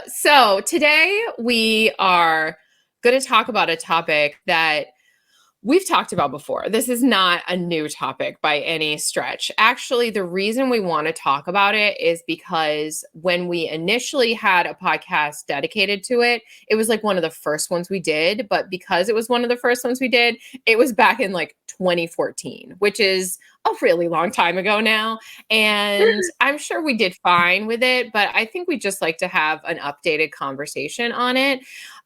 So today we are going to talk about a topic that we've talked about before. This is not a new topic by any stretch. Actually, the reason we want to talk about it is because when we initially had a podcast dedicated to it, it was like one of the first ones we did. But because it was one of the first ones we did, it was back in like 2014, which is a really long time ago now. And I'm sure we did fine with it, but I think we just like to have an updated conversation on it.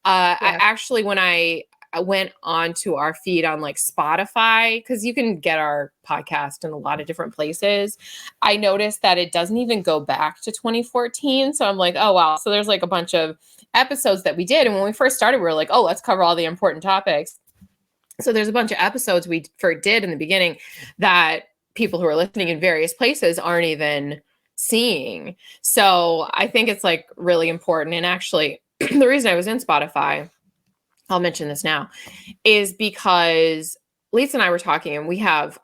I actually, when I went onto our feed on like Spotify, because you can get our podcast in a lot of different places. I noticed that it doesn't even go back to 2014. So I'm like, oh, wow. So there's like a bunch of episodes that we did. And when we first started, we were like, oh, let's cover all the important topics. So there's a bunch of episodes we did in the beginning that people who are listening in various places aren't even seeing. So I think it's like really important. And actually, the reason I was in Spotify, I'll mention this now, is because Lisa and I were talking, and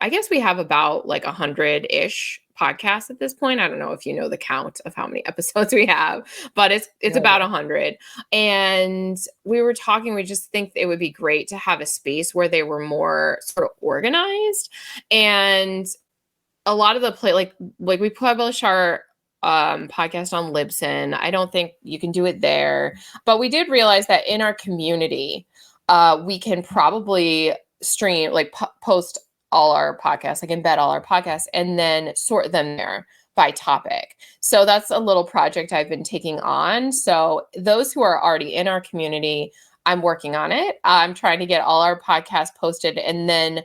I guess we have about like 100-ish podcasts at this point. I don't know if you know the count of how many episodes we have, but it's about 100. And we were talking, we just think it would be great to have a space where they were more sort of organized. And a lot of the like we publish our podcast on Libsyn. I don't think you can do it there, but we did realize that in our community, we can probably stream, like post all our podcasts, like embed all our podcasts, and then sort them there by topic. So that's a little project I've been taking on. So those who are already in our community, I'm working on it. I'm trying to get all our podcasts posted and then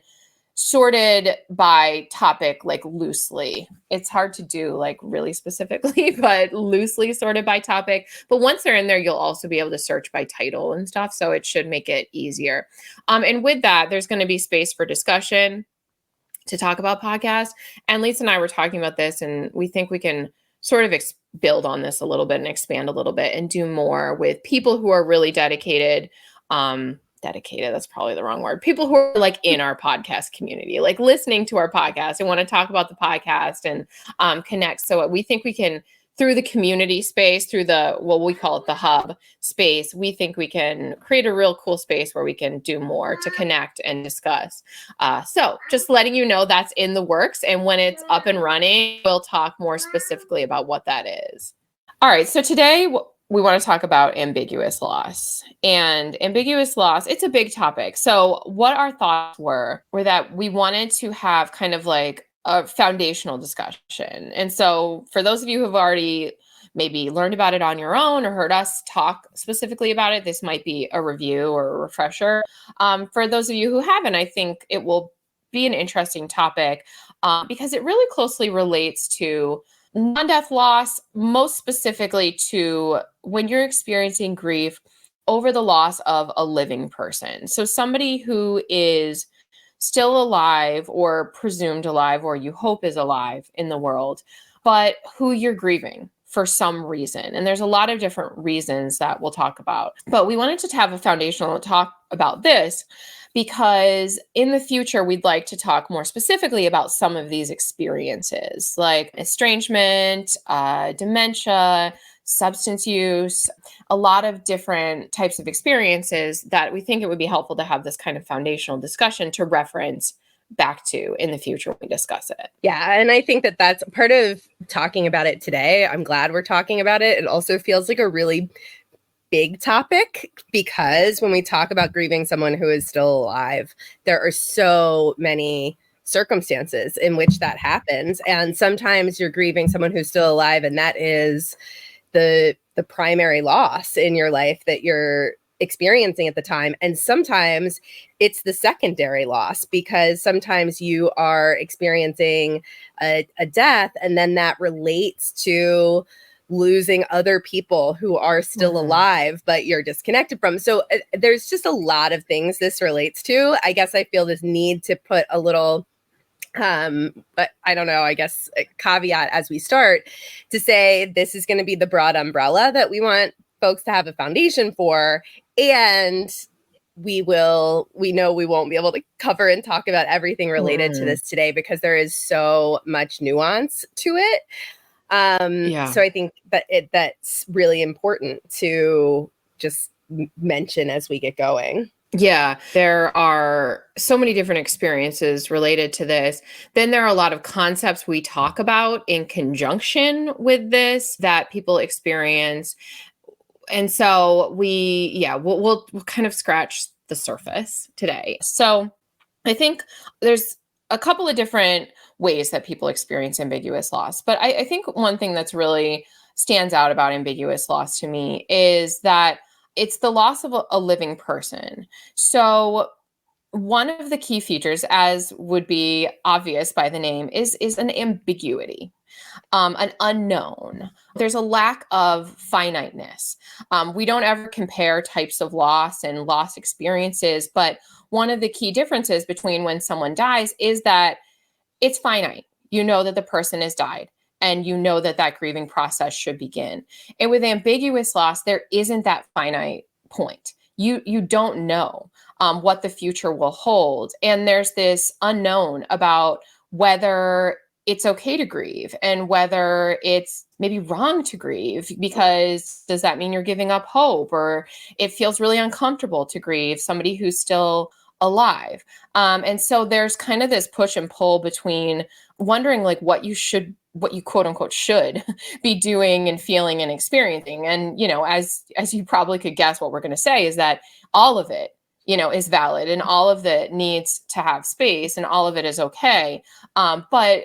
sorted by topic, like loosely. It's hard to do like really specifically, but loosely sorted by topic. But once they're in there, you'll also be able to search by title and stuff. So it should make it easier. And with that, there's going to be space for discussion to talk about podcasts. And Lisa and I were talking about this, and we think we can sort of build on this a little bit and expand a little bit and do more with people who are really dedicated. Dedicated, that's probably the wrong word. People who are like in our podcast community, like listening to our podcast and want to talk about the podcast and connect. So we think we can, through the community space, through the, well, we call it the hub space, we think we can create a real cool space where we can do more to connect and discuss. So just letting you know that's in the works. And when it's up and running, we'll talk more specifically about what that is. All right. So today we want to talk about ambiguous loss. And ambiguous loss, it's a big topic. So what our thoughts were that we wanted to have kind of like a foundational discussion. And so for those of you who have already maybe learned about it on your own or heard us talk specifically about it, this might be a review or a refresher. For those of you who haven't, I think it will be an interesting topic because it really closely relates to non-death loss, most specifically to when you're experiencing grief over the loss of a living person. So somebody who is still alive or presumed alive, or you hope is alive in the world, but who you're grieving for some reason. And there's a lot of different reasons that we'll talk about. But we wanted to have a foundational talk about this because in the future, we'd like to talk more specifically about some of these experiences, like estrangement, dementia, substance use, a lot of different types of experiences that we think it would be helpful to have this kind of foundational discussion to reference back to in the future when we discuss it. Yeah, and I think that that's part of talking about it today. I'm glad we're talking about it. It also feels like a really big topic because when we talk about grieving someone who is still alive, there are so many circumstances in which that happens. And sometimes you're grieving someone who's still alive, and that is the primary loss in your life that you're experiencing at the time. And sometimes it's the secondary loss because sometimes you are experiencing a death, and then that relates to losing other people who are still alive, but you're disconnected from. So there's just a lot of things this relates to. I guess I feel this need to put a little but I don't know, I guess a caveat as we start to say this is going to be the broad umbrella that we want folks to have a foundation for. And we know we won't be able to cover and talk about everything related to this today because there is so much nuance to it. Yeah. So I think that that's really important to just mention as we get going. Yeah, there are so many different experiences related to this. Then there are a lot of concepts we talk about in conjunction with this that people experience. And so we'll kind of scratch the surface today. So I think there's a couple of different ways that people experience ambiguous loss. But I think one thing that's really stands out about ambiguous loss to me is that it's the loss of a living person. So one of the key features, as would be obvious by the name, is an ambiguity, an unknown. There's a lack of finiteness. We don't ever compare types of loss and loss experiences, but one of the key differences between when someone dies is that it's finite. You know that the person has died, and you know that that grieving process should begin. And with ambiguous loss, there isn't that finite point. You don't know what the future will hold, and there's this unknown about whether it's okay to grieve and whether it's maybe wrong to grieve, because does that mean you're giving up hope, or it feels really uncomfortable to grieve somebody who's still alive. And so there's kind of this push and pull between wondering like what you quote unquote should be doing and feeling and experiencing. And, as you probably could guess, what we're going to say is that all of it, is valid, and all of it needs to have space, and all of it is okay. But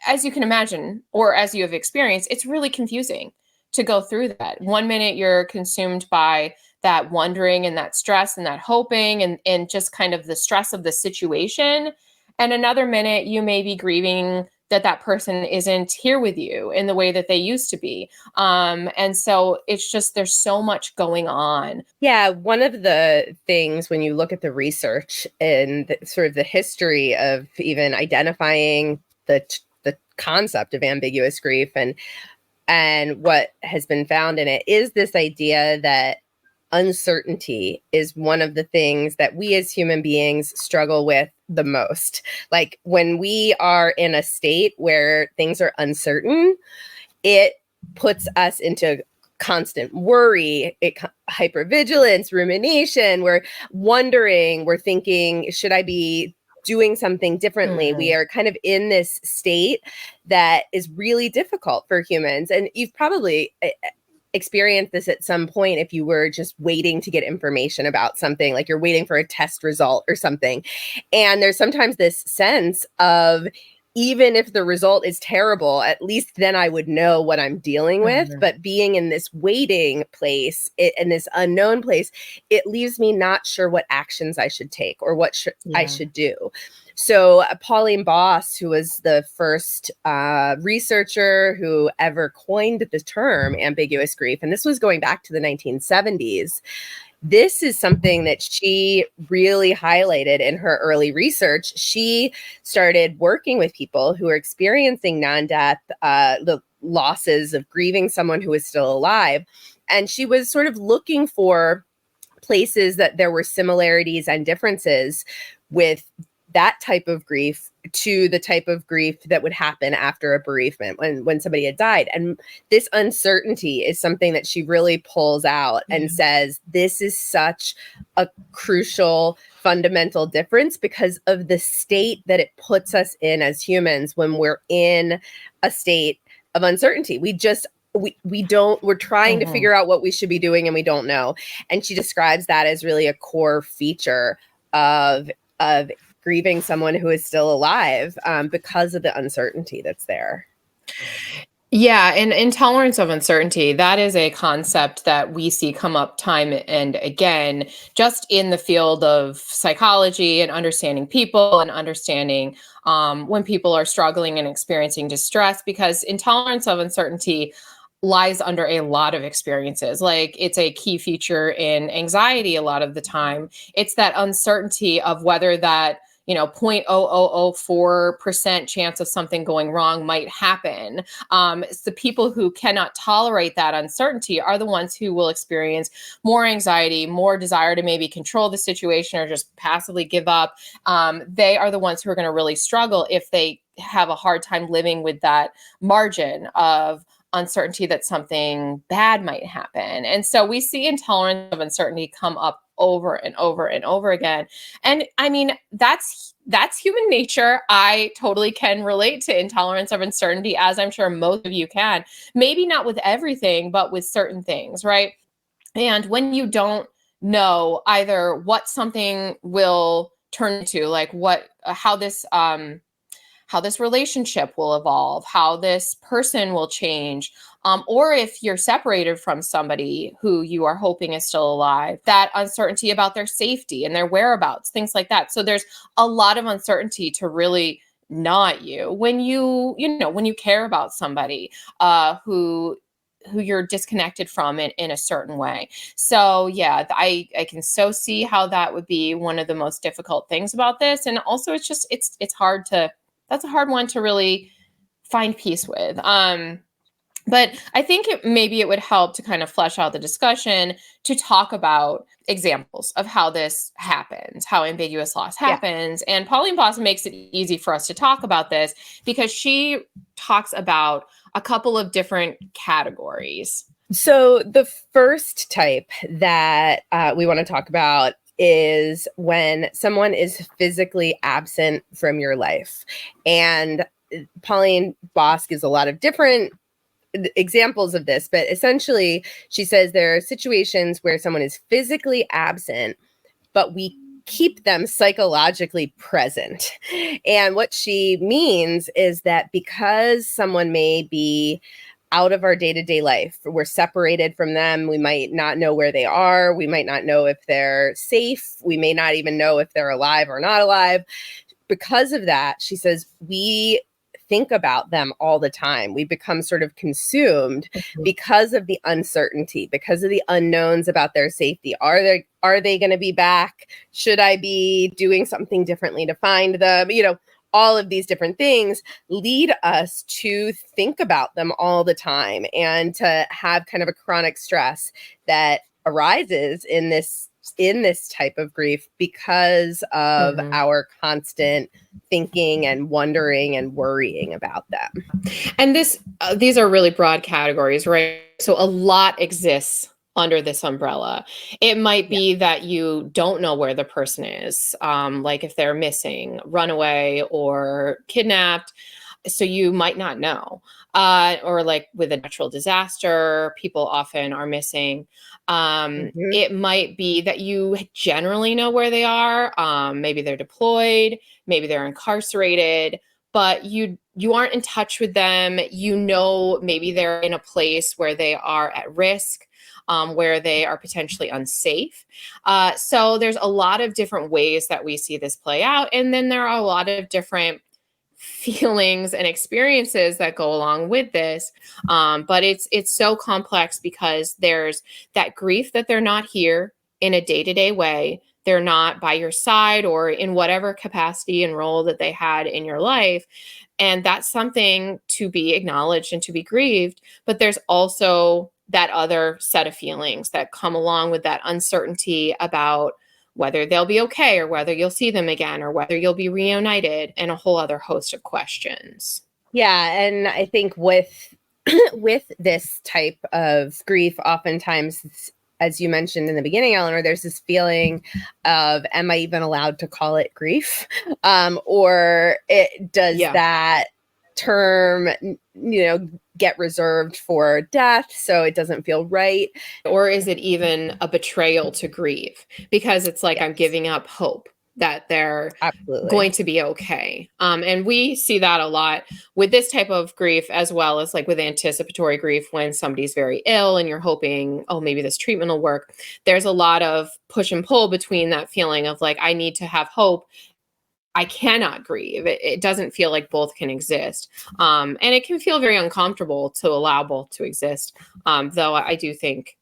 as you can imagine, or as you have experienced, it's really confusing to go through that. One minute you're consumed by that wondering and that stress and that hoping and just kind of the stress of the situation. And another minute you may be grieving that person isn't here with you in the way that they used to be. And so it's just, there's so much going on. Yeah, one of the things when you look at the research and sort of the history of even identifying the concept of ambiguous grief and what has been found in it is this idea that uncertainty is one of the things that we as human beings struggle with the most. Like when we are in a state where things are uncertain, it puts us into constant worry, hypervigilance, rumination. We're wondering, we're thinking, should I be doing something differently? We are kind of in this state that is really difficult for humans. And you've probably experienced this at some point if you were just waiting to get information about something, like you're waiting for a test result or something. And there's sometimes this sense of, even if the result is terrible, at least then I would know what I'm dealing with. But being in this waiting place, in this unknown place, it leaves me not sure what actions I should take or what I should do. So Pauline Boss, who was the first researcher who ever coined the term ambiguous grief, and this was going back to the 1970s, this is something that she really highlighted in her early research. She started working with people who are experiencing non-death, the losses of grieving someone who is still alive. And she was sort of looking for places that there were similarities and differences with that type of grief to the type of grief that would happen after a bereavement when somebody had died. And this uncertainty is something that she really pulls out and says, this is such a crucial, fundamental difference because of the state that it puts us in as humans when we're in a state of uncertainty. We're trying to figure out what we should be doing and we don't know. And she describes that as really a core feature of grieving someone who is still alive because of the uncertainty that's there. Yeah, and intolerance of uncertainty, that is a concept that we see come up time and again, just in the field of psychology and understanding people and understanding when people are struggling and experiencing distress, because intolerance of uncertainty lies under a lot of experiences. Like it's a key feature in anxiety a lot of the time. It's that uncertainty of whether that 0.0004% chance of something going wrong might happen. It's the people who cannot tolerate that uncertainty are the ones who will experience more anxiety, more desire to maybe control the situation or just passively give up. They are the ones who are going to really struggle if they have a hard time living with that margin of uncertainty that something bad might happen. And so we see intolerance of uncertainty come up over and over and over again. And I mean, that's human nature. I totally can relate to intolerance of uncertainty, as I'm sure most of you can. Maybe not with everything, but with certain things, right? And when you don't know either what something will turn into, like how this relationship will evolve, how this person will change, or if you're separated from somebody who you are hoping is still alive, that uncertainty about their safety and their whereabouts, things like that. So there's a lot of uncertainty to really not you when when you care about somebody who you're disconnected from in a certain way. So yeah, I can so see how that would be one of the most difficult things about this. And also it's hard to, that's a hard one to really find peace with. But I think maybe it would help to kind of flesh out the discussion to talk about examples of how this happens, how ambiguous loss happens. Yeah. And Pauline Blossom makes it easy for us to talk about this because she talks about a couple of different categories. So the first type that we want to talk about is when someone is physically absent from your life. And Pauline Boss gives a lot of different examples of this, but essentially she says there are situations where someone is physically absent, but we keep them psychologically present. And what she means is that because someone may be out of our day-to-day life, we're separated from them, we might not know where they are, we might not know if they're safe, we may not even know if they're alive or not alive. Because of that, she says, we think about them all the time. We become sort of consumed because of the uncertainty, because of the unknowns about their safety. Are they going to be back? Should I be doing something differently to find them? All of these different things lead us to think about them all the time and to have kind of a chronic stress that arises in this type of grief because of our constant thinking and wondering and worrying about them. And these are really broad categories, right? So a lot exists under this umbrella. It might be that you don't know where the person is, like if they're missing, runaway, or kidnapped. So you might not know. Or like with a natural disaster, people often are missing. It might be that you generally know where they are. Maybe they're deployed, maybe they're incarcerated, but you aren't in touch with them. Maybe they're in a place where they are at risk, where they are potentially unsafe. So there's a lot of different ways that we see this play out. And then there are a lot of different feelings and experiences that go along with this. But it's so complex because there's that grief that they're not here in a day-to-day way. They're not by your side or in whatever capacity and role that they had in your life. And that's something to be acknowledged and to be grieved. But there's also that other set of feelings that come along with that uncertainty about whether they'll be okay or whether you'll see them again or whether you'll be reunited, and a whole other host of questions. Yeah. And I think with this type of grief, oftentimes, as you mentioned in the beginning, Eleanor, there's this feeling of, am I even allowed to call it grief? Or does that term, get reserved for death, so it doesn't feel right? Or is it even a betrayal to grieve? Because it's like, I'm giving up hope that they're going to be okay. And we see that a lot with this type of grief, as well as like with anticipatory grief, when somebody's very ill and you're hoping, oh, maybe this treatment will work. There's a lot of push and pull between that feeling of like, I need to have hope, I cannot grieve. It doesn't feel like both can exist. And it can feel very uncomfortable to allow both to exist. Though I do think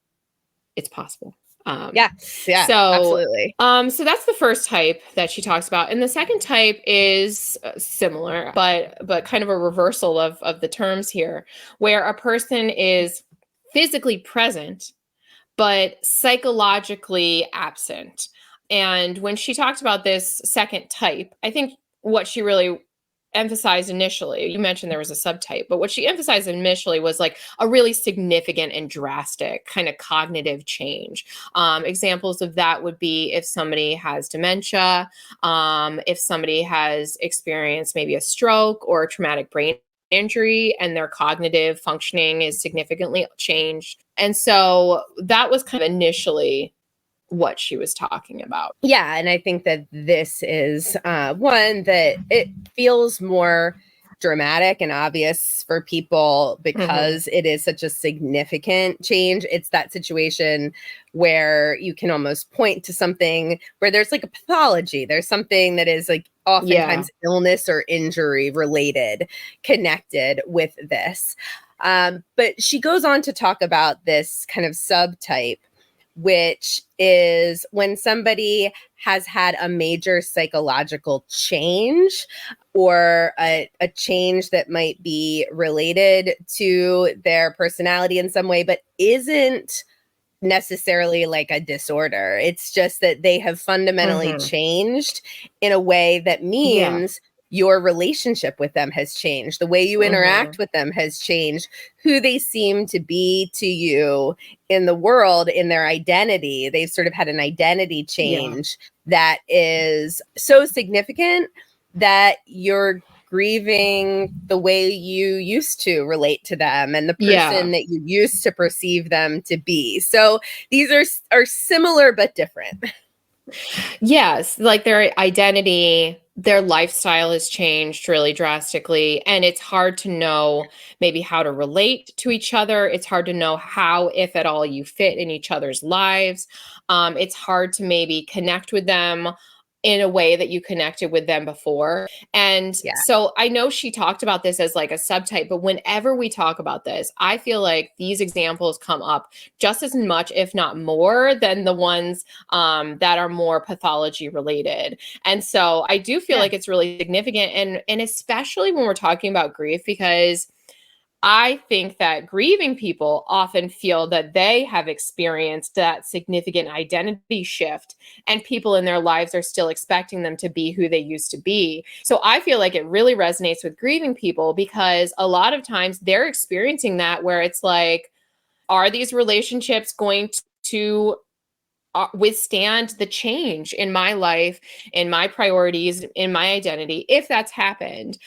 it's possible. Yeah, absolutely. So that's the first type that she talks about, and the second type is similar, but kind of a reversal of the terms here, where a person is physically present but psychologically absent. And when she talked about this second type, I think what she really emphasized initially, you mentioned there was a subtype, but what she emphasized initially was like a really significant and drastic kind of cognitive change. Examples of that would be if somebody has dementia, if somebody has experienced maybe a stroke or a traumatic brain injury and their cognitive functioning is significantly changed. And so that was kind of initially what she was talking about. Yeah, and I think that this is one that it feels more dramatic and obvious for people because it is such a significant change. It's that situation where you can almost point to something where there's like a pathology. There's something that is like oftentimes illness or injury related, connected with this. But she goes on to talk about this kind of subtype, which is when somebody has had a major psychological change or a change that might be related to their personality in some way, but isn't necessarily like a disorder. It's just that they have fundamentally changed in a way that means your relationship with them has changed. The way you interact with them has changed. Who they seem to be to you in the world, in their identity. They've sort of had an identity change that is so significant that you're grieving the way you used to relate to them and the person that you used to perceive them to be. So these are similar but different. Yes, like their identity, their lifestyle has changed really drastically, and it's hard to know maybe how to relate to each other. It's hard to know how, if at all, you fit in each other's lives. It's hard to maybe connect with them in a way that you connected with them before. And so I know she talked about this as like a subtype, but whenever we talk about this, I feel like these examples come up just as much, if not more, than the ones that are more pathology related. And so I do feel like it's really significant. And especially when we're talking about grief, because I think that grieving people often feel that they have experienced that significant identity shift, and people in their lives are still expecting them to be who they used to be. So I feel like it really resonates with grieving people because a lot of times they're experiencing that where it's like, are these relationships going to withstand the change in my life, in my priorities, in my identity, if that's happened?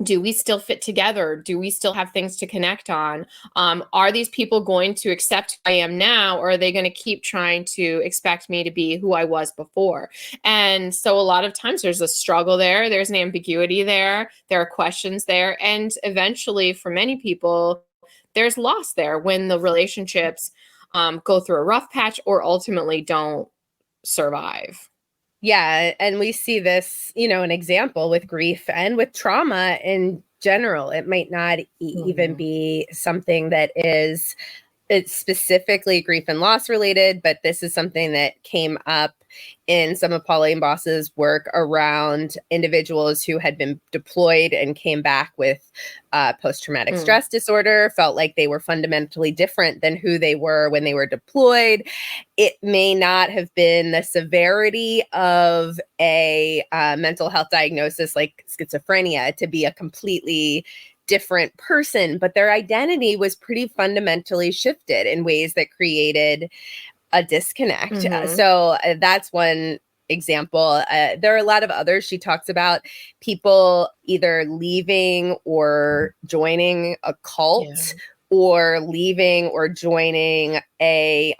Do we still fit together? Do we still have things to connect on? Are these people going to accept who I am now, or are they going to keep trying to expect me to be who I was before? And so a lot of times there's a struggle there. There's an ambiguity there. There are questions there. And eventually, for many people, there's loss there when the relationships go through a rough patch or ultimately don't survive. Yeah, and we see this, an example with grief and with trauma in general. It might not even be something that it's specifically grief and loss related, but this is something that came up in some of Pauline Boss's work around individuals who had been deployed and came back with post-traumatic stress disorder, felt like they were fundamentally different than who they were when they were deployed. It may not have been the severity of a mental health diagnosis like schizophrenia to be a completely different person, but their identity was pretty fundamentally shifted in ways that created a disconnect. So that's one example. There are a lot of others. She talks about people either leaving or joining a cult, or leaving or joining a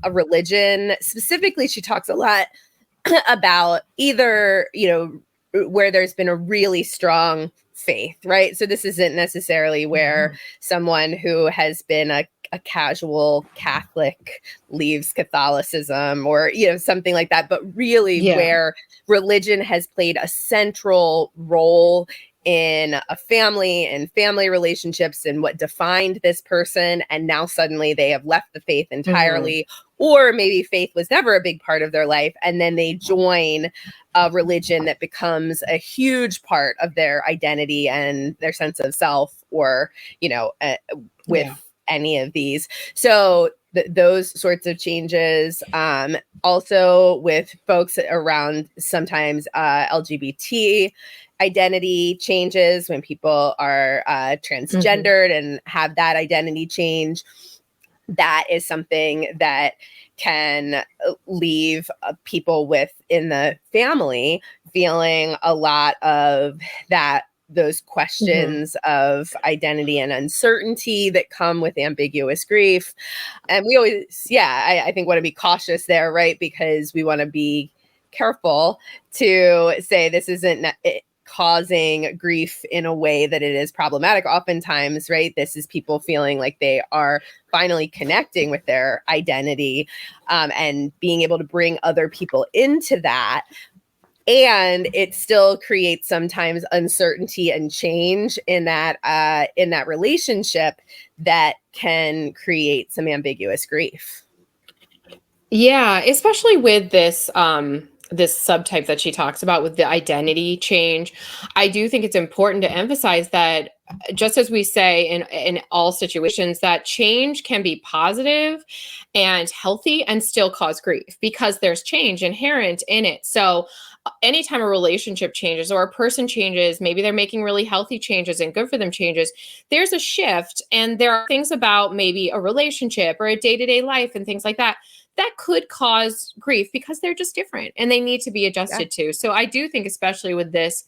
religion. Specifically, she talks a lot about either, where there's been a really strong faith, right? So this isn't necessarily where someone who has been a casual Catholic leaves Catholicism or, something like that, but really where religion has played a central role in a family and family relationships and what defined this person. And now suddenly they have left the faith entirely, or maybe faith was never a big part of their life. And then they join a religion that becomes a huge part of their identity and their sense of self, or, with any of these. So those sorts of changes. Also with folks around sometimes LGBT identity changes, when people are transgendered and have that identity change. That is something that can leave people within the family feeling a lot of those questions of identity and uncertainty that come with ambiguous grief. And we always, I think want to be cautious there, right? Because we want to be careful to say this isn't causing grief in a way that it is problematic. Oftentimes, right, this is people feeling like they are finally connecting with their identity, and being able to bring other people into that. And it still creates sometimes uncertainty and change in that relationship that can create some ambiguous grief. Yeah, especially with this this subtype that she talks about with the identity change. I do think it's important to emphasize that, just as we say in all situations, that change can be positive and healthy and still cause grief because there's change inherent in it. So anytime a relationship changes or a person changes, maybe they're making really healthy changes and good for them changes, there's a shift. And there are things about maybe a relationship or a day-to-day life and things like that could cause grief because they're just different and they need to be adjusted to. So I do think, especially with this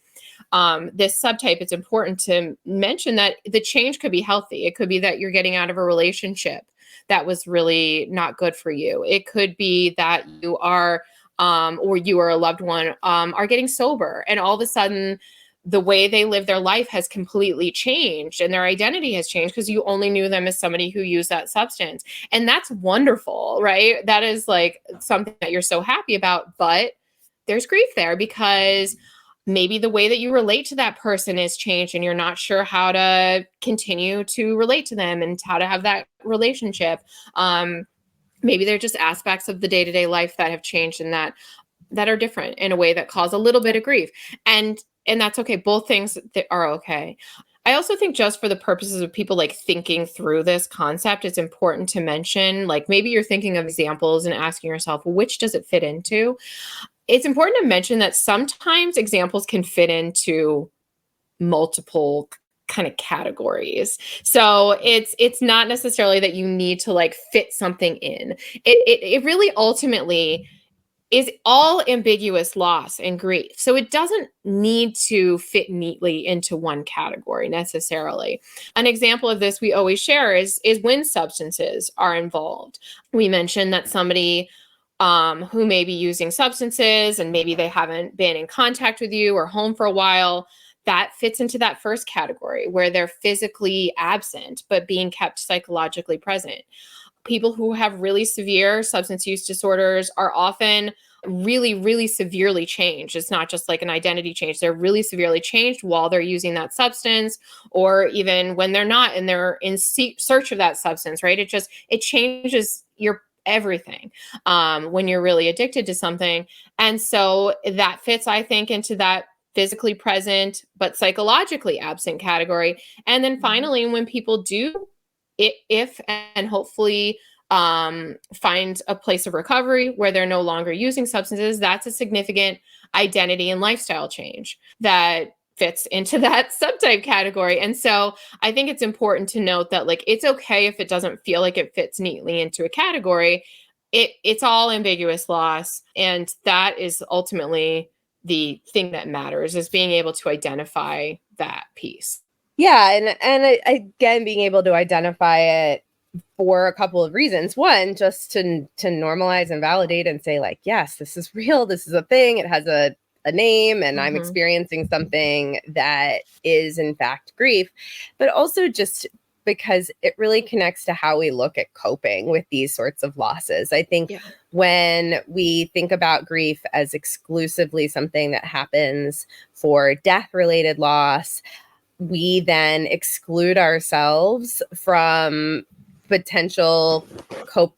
subtype, it's important to mention that the change could be healthy. It could be that you're getting out of a relationship that was really not good for you. It could be that you are, or you or a loved one are getting sober, and all of a sudden the way they live their life has completely changed and their identity has changed because you only knew them as somebody who used that substance. And that's wonderful, right? That is like something that you're so happy about, but there's grief there because maybe the way that you relate to that person has changed and you're not sure how to continue to relate to them and how to have that relationship. Maybe they're just aspects of the day-to-day life that have changed and that are different in a way that cause a little bit of grief. And that's okay. Both things that are okay. I also think, just for the purposes of people like thinking through this concept, it's important to mention, like, maybe you're thinking of examples and asking yourself, well, which does it fit into? It's important to mention that sometimes examples can fit into multiple kind of categories. So it's not necessarily that you need to like fit something in. It really ultimately is all ambiguous loss and grief. So it doesn't need to fit neatly into one category necessarily. An example of this we always share is when substances are involved. We mentioned that somebody who may be using substances and maybe they haven't been in contact with you or home for a while, that fits into that first category where they're physically absent but being kept psychologically present. People who have really severe substance use disorders are often really, really severely changed. It's not just like an identity change. They're really severely changed while they're using that substance, or even when they're not and they're in search of that substance, right? It changes your everything when you're really addicted to something. And so that fits, I think, into that physically present but psychologically absent category. And then finally, when people do, if and hopefully find a place of recovery where they're no longer using substances, that's a significant identity and lifestyle change that fits into that subtype category. And so I think it's important to note that, like, it's okay if it doesn't feel like it fits neatly into a category. It's all ambiguous loss, and that is ultimately the thing that matters, is being able to identify that piece. Yeah, and again, being able to identify it for a couple of reasons. One, just to normalize and validate and say, like, yes, this is real. This is a thing. It has a name, and I'm experiencing something that is in fact grief. But also just because it really connects to how we look at coping with these sorts of losses. I think Yeah. when we think about grief as exclusively something that happens for death-related loss, we then exclude ourselves from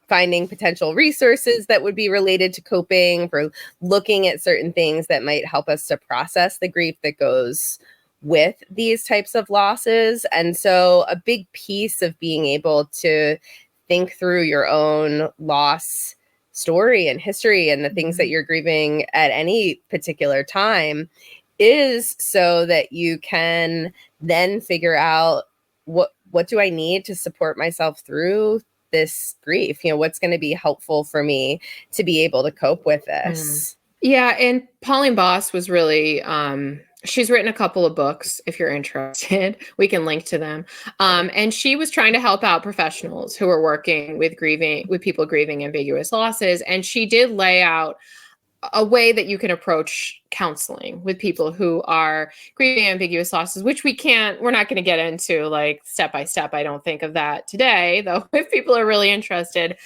finding potential resources that would be related to coping, for looking at certain things that might help us to process the grief that goes with these types of losses. And so a big piece of being able to think through your own loss story and history and the things that you're grieving at any particular time is so that you can then figure out what do I need to support myself through this grief? What's going to be helpful for me to be able to cope with this? Yeah, and Pauline Boss was really she's written a couple of books. If you're interested, we can link to them. And she was trying to help out professionals who are working with people grieving ambiguous losses. And she did lay out a way that you can approach counseling with people who are grieving ambiguous losses, which we're not going to get into like step by step. I don't think of that today, though. If people are really interested,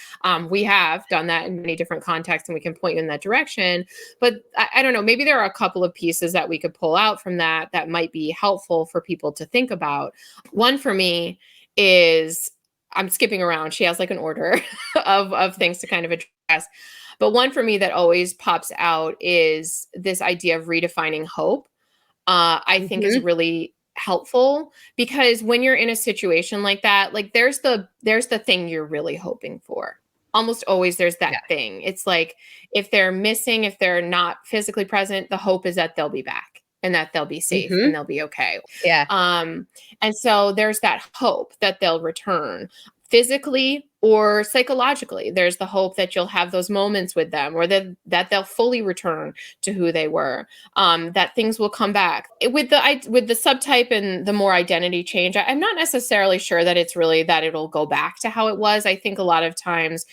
we have done that in many different contexts and we can point you in that direction. But I don't know, maybe there are a couple of pieces that we could pull out from that might be helpful for people to think about. One for me is, I'm skipping around. She has like an order of things to kind of address. But one for me that always pops out is this idea of redefining hope. I think is really helpful, because when you're in a situation like that, like there's the thing you're really hoping for. Almost always there's that thing. It's like if they're missing, if they're not physically present, the hope is that they'll be back and that they'll be safe and they'll be okay. Yeah. And so there's that hope that they'll return physically or psychologically. There's the hope that you'll have those moments with them, or that they'll fully return to who they were, that things will come back. With the subtype and the more identity change, I'm not necessarily sure that it's really that it'll go back to how it was. I think a lot of times,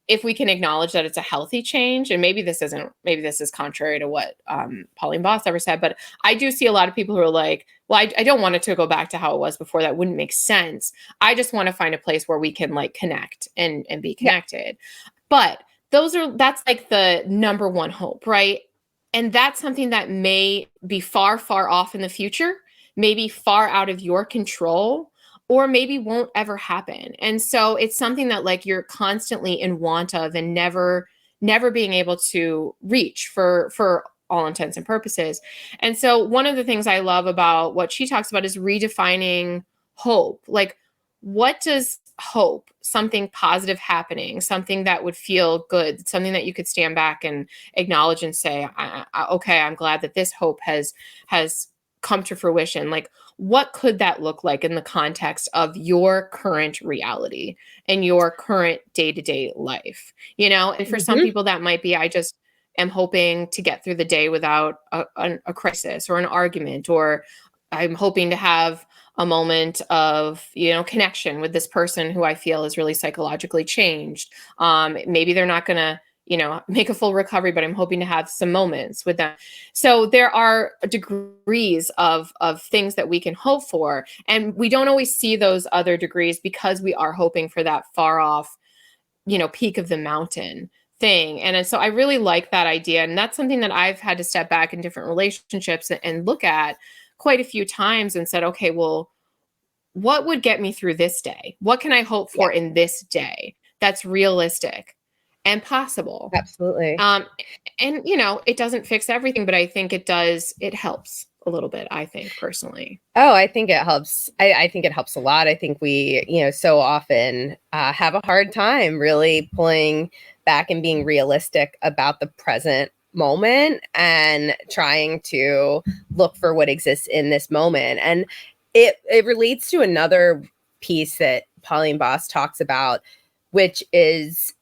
if we can acknowledge that it's a healthy change, and maybe this is contrary to what Pauline Boss ever said, but I do see a lot of people who are like, well, I don't want it to go back to how it was before. That wouldn't make sense. I just want to find a place where we can like connect and be connected. Yeah. But that's like the number one hope, right? And that's something that may be far, far off in the future, maybe far out of your control, or maybe won't ever happen. And so it's something that like you're constantly in want of and never being able to reach for all intents and purposes. And so one of the things I love about what she talks about is redefining hope. Like, what does hope, something positive happening, something that would feel good, something that you could stand back and acknowledge and say, okay, I'm glad that this hope has come to fruition. Like, what could that look like in the context of your current reality and your current day-to-day life? And for some people that might be, I just am hoping to get through the day without a crisis or an argument, or I'm hoping to have a moment of, connection with this person who I feel is really psychologically changed. Maybe they're not going to, make a full recovery, but I'm hoping to have some moments with them. So there are degrees of things that we can hope for. And we don't always see those other degrees because we are hoping for that far off, peak of the mountain thing. And so I really like that idea. And that's something that I've had to step back in different relationships and look at quite a few times and said, okay, well, what would get me through this day? What can I hope for in this day that's realistic and possible? Absolutely. And it doesn't fix everything, but I think it does. It helps a little bit, I think, personally. Oh, I think it helps. I think it helps a lot. I think we, so often have a hard time really pulling back and being realistic about the present moment and trying to look for what exists in this moment. And it relates to another piece that Pauline Boss talks about, which is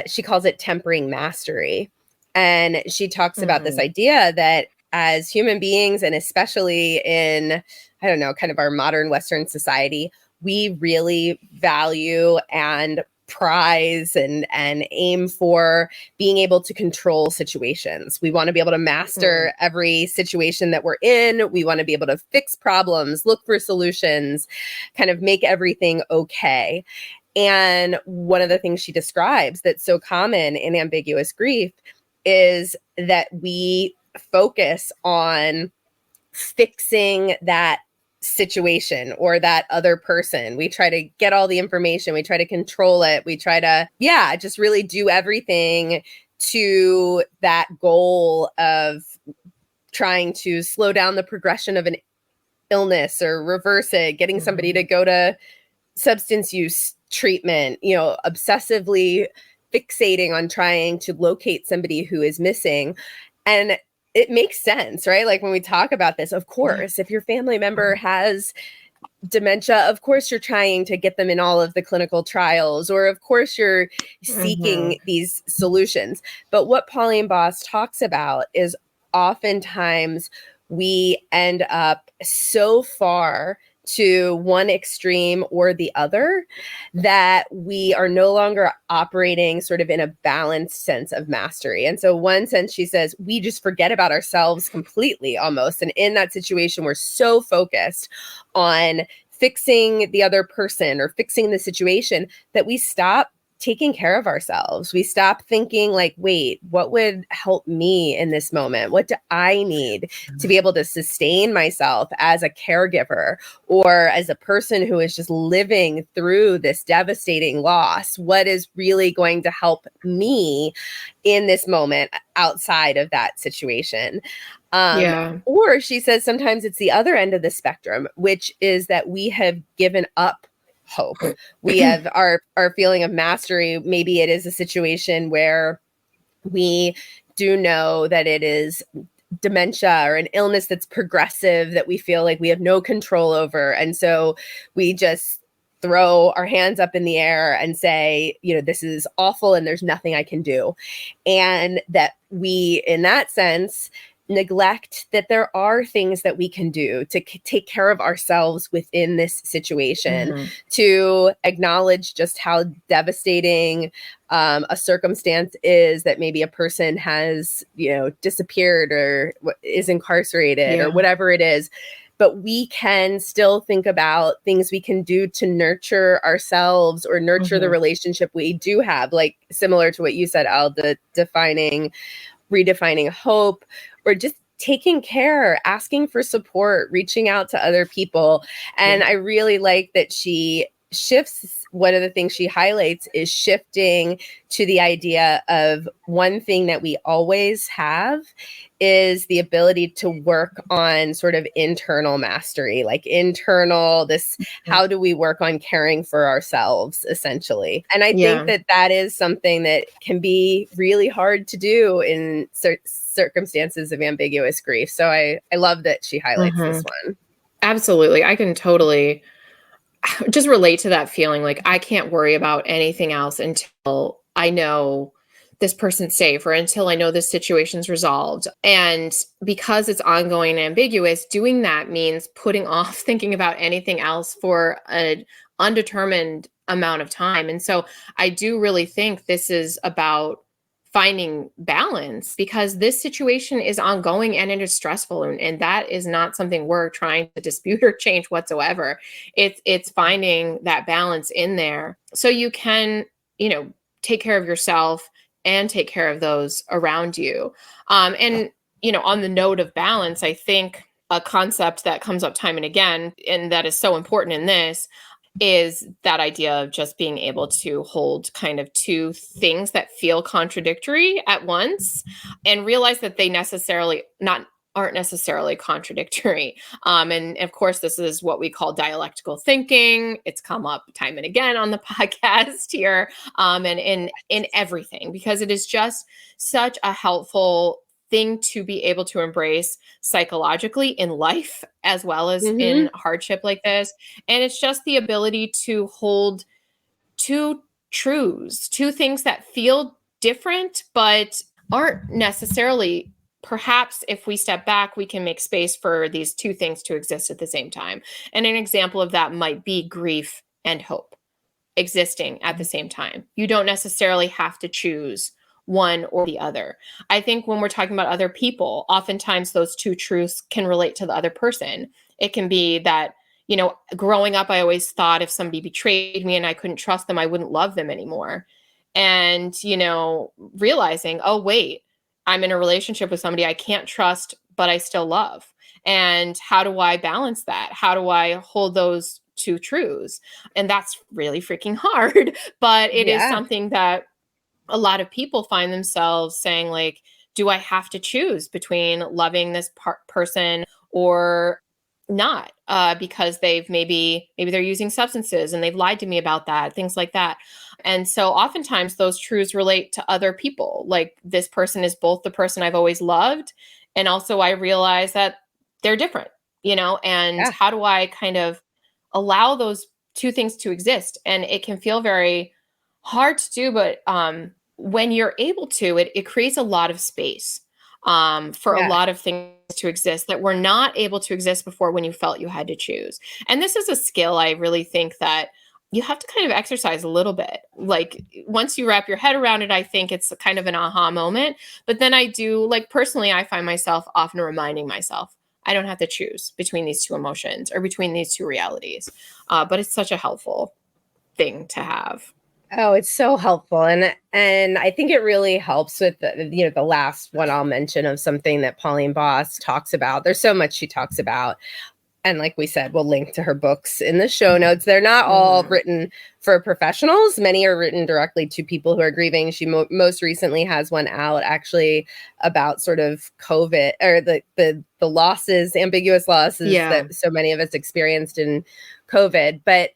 she calls it tempering mastery. And she talks about this idea that as human beings, and especially in, I don't know, kind of our modern Western society, we really value and prize and aim for being able to control situations. We want to be able to master every situation that we're in. We want to be able to fix problems, look for solutions, kind of make everything okay. And one of the things she describes that's so common in ambiguous grief is that we focus on fixing that situation or that other person. We try to get all the information. We try to control it. We try to, just really do everything to that goal of trying to slow down the progression of an illness or reverse it, getting somebody to go to substance use treatment, obsessively fixating on trying to locate somebody who is missing. And it makes sense, right? Like when we talk about this, of course, if your family member has dementia, of course, you're trying to get them in all of the clinical trials, or of course, you're seeking these solutions. But what Pauline Boss talks about is oftentimes we end up so far to one extreme or the other that we are no longer operating sort of in a balanced sense of mastery. And so one sense, she says, we just forget about ourselves completely almost. And in that situation, we're so focused on fixing the other person or fixing the situation that we stop taking care of ourselves. We stop thinking like, wait, what would help me in this moment? What do I need to be able to sustain myself as a caregiver or as a person who is just living through this devastating loss? What is really going to help me in this moment outside of that situation? Or she says sometimes it's the other end of the spectrum, which is that we have given up hope. We have our feeling of mastery. Maybe it is a situation where we do know that it is dementia or an illness that's progressive that we feel like we have no control over. And so we just throw our hands up in the air and say, this is awful and there's nothing I can do. And that we, in that sense, neglect that there are things that we can do to take care of ourselves within this situation, to acknowledge just how devastating a circumstance is that maybe a person has, disappeared or is incarcerated or whatever it is. But we can still think about things we can do to nurture ourselves or nurture the relationship we do have, like similar to what you said, Al, the redefining hope, or just taking care, asking for support, reaching out to other people. And I really like that she shifts. One of the things she highlights is shifting to the idea of one thing that we always have is the ability to work on sort of internal mastery, like how do we work on caring for ourselves, essentially. And I think that is something that can be really hard to do in circumstances of ambiguous grief. So I love that she highlights this one. Absolutely. I can totally just relate to that feeling. Like I can't worry about anything else until I know this person's safe or until I know this situation's resolved. And because it's ongoing and ambiguous, doing that means putting off thinking about anything else for an undetermined amount of time. And so I do really think this is about finding balance, because this situation is ongoing and it is stressful, and that is not something we're trying to dispute or change whatsoever. It's finding that balance in there so you can, take care of yourself and take care of those around you. And on the note of balance, I think a concept that comes up time and again, and that is so important in this, is that idea of just being able to hold kind of two things that feel contradictory at once and realize that they aren't necessarily contradictory. And of course, this is what we call dialectical thinking. It's come up time and again on the podcast here, and in everything, because it is just such a helpful thing to be able to embrace psychologically in life as well as in hardship like this. And it's just the ability to hold two truths, two things that feel different, but aren't necessarily. Perhaps if we step back, we can make space for these two things to exist at the same time. And an example of that might be grief and hope. existing at the same time. You don't necessarily have to choose one or the other. I think when we're talking about other people, oftentimes those two truths can relate to the other person. It can be that, you know, growing up, I always thought if somebody betrayed me and I couldn't trust them, I wouldn't love them anymore. And, you know, realizing, oh, wait, I'm in a relationship with somebody I can't trust, but I still love. And how do I balance that? How do I hold those two truths? And that's really freaking hard, but it is Yeah. something that a lot of people find themselves saying, like, do I have to choose between loving this person or not? Because maybe they're using substances and they've lied to me about that, things like that. And so oftentimes those truths relate to other people. Like, this person is both the person I've always loved, and also I realize that they're different, you know, and Yeah. how do I kind of allow those two things to exist? And it can feel very hard to do, but when you're able to, it creates a lot of space for a Yeah. lot of things to exist that were not able to exist before when you felt you had to choose. And this is a skill I really think that you have to kind of exercise a little bit. Like, once you wrap your head around it, I think it's kind of an aha moment. But then I do, like, personally, I find myself often reminding myself, I don't have to choose between these two emotions or between these two realities. But it's such a helpful thing to have. Oh, it's so helpful. And I think it really helps with the last one I'll mention of something that Pauline Boss talks about. There's so much she talks about. And like we said, we'll link to her books in the show notes. They're not all written for professionals. Many are written directly to people who are grieving. She most recently has one out actually about sort of COVID or the losses, ambiguous losses that so many of us experienced in COVID. But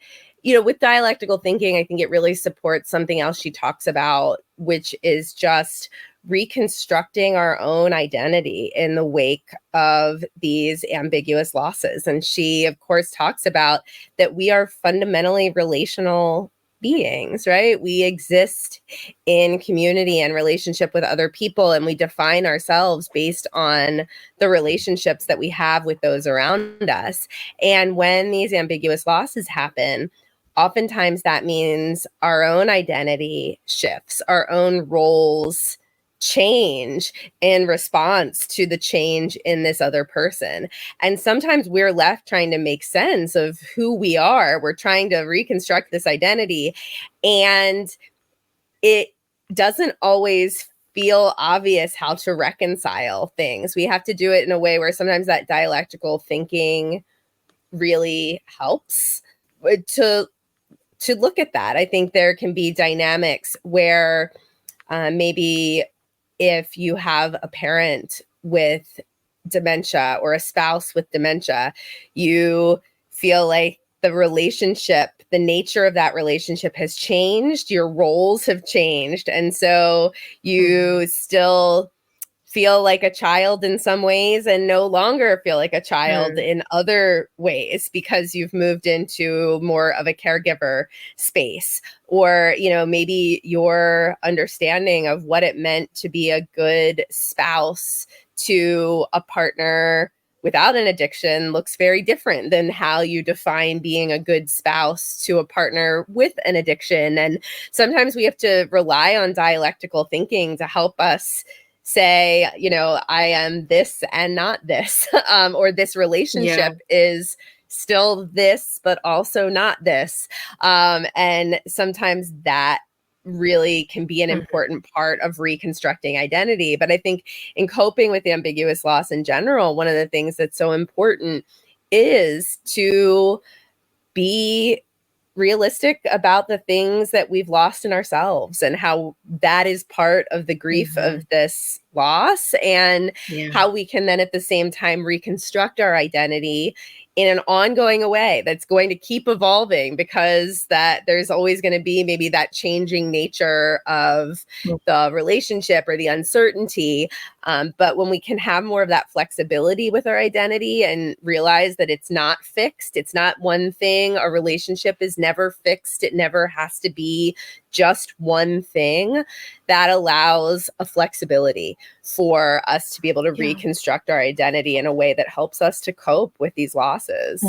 with dialectical thinking, I think it really supports something else she talks about, which is just reconstructing our own identity in the wake of these ambiguous losses. And she, of course, talks about that we are fundamentally relational beings, right? We exist in community and relationship with other people, and we define ourselves based on the relationships that we have with those around us. And when these ambiguous losses happen, oftentimes that means our own identity shifts, our own roles change in response to the change in this other person. And sometimes we're left trying to make sense of who we are. We're trying to reconstruct this identity, and it doesn't always feel obvious how to reconcile things. We have to do it in a way where sometimes that dialectical thinking really helps to look at that. I think there can be dynamics where maybe if you have a parent with dementia or a spouse with dementia, you feel like the relationship, the nature of that relationship has changed, your roles have changed. And so you still feel like a child in some ways and no longer feel like a child in other ways because you've moved into more of a caregiver space. Or, maybe your understanding of what it meant to be a good spouse to a partner without an addiction looks very different than how you define being a good spouse to a partner with an addiction. And sometimes we have to rely on dialectical thinking to help us say, I am this and not this, or this relationship is still this, but also not this. And sometimes that really can be an important part of reconstructing identity. But I think in coping with ambiguous loss in general, one of the things that's so important is to be realistic about the things that we've lost in ourselves and how that is part of the grief of this loss, and how we can then at the same time reconstruct our identity in an ongoing way that's going to keep evolving, because that there's always going to be maybe that changing nature of the relationship or the uncertainty. But when we can have more of that flexibility with our identity and realize that it's not fixed, it's not one thing, a relationship is never fixed, it never has to be just one thing, that allows a flexibility for us to be able to reconstruct our identity in a way that helps us to cope with these losses.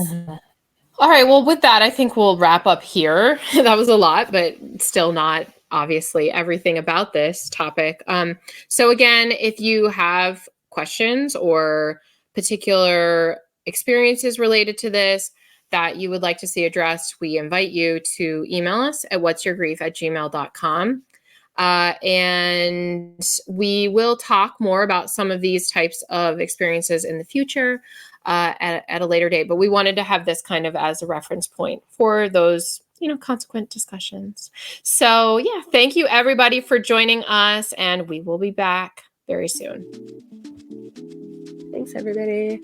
All right. Well, with that, I think we'll wrap up here. That was a lot, but still not obviously everything about this topic. So, again, if you have questions or particular experiences related to this that you would like to see addressed, we invite you to email us at whatsyourgrief@gmail.com. And we will talk more about some of these types of experiences in the future at a later date. But we wanted to have this kind of as a reference point for those, consequent discussions. So, yeah, thank you everybody for joining us, and we will be back very soon. Thanks, everybody.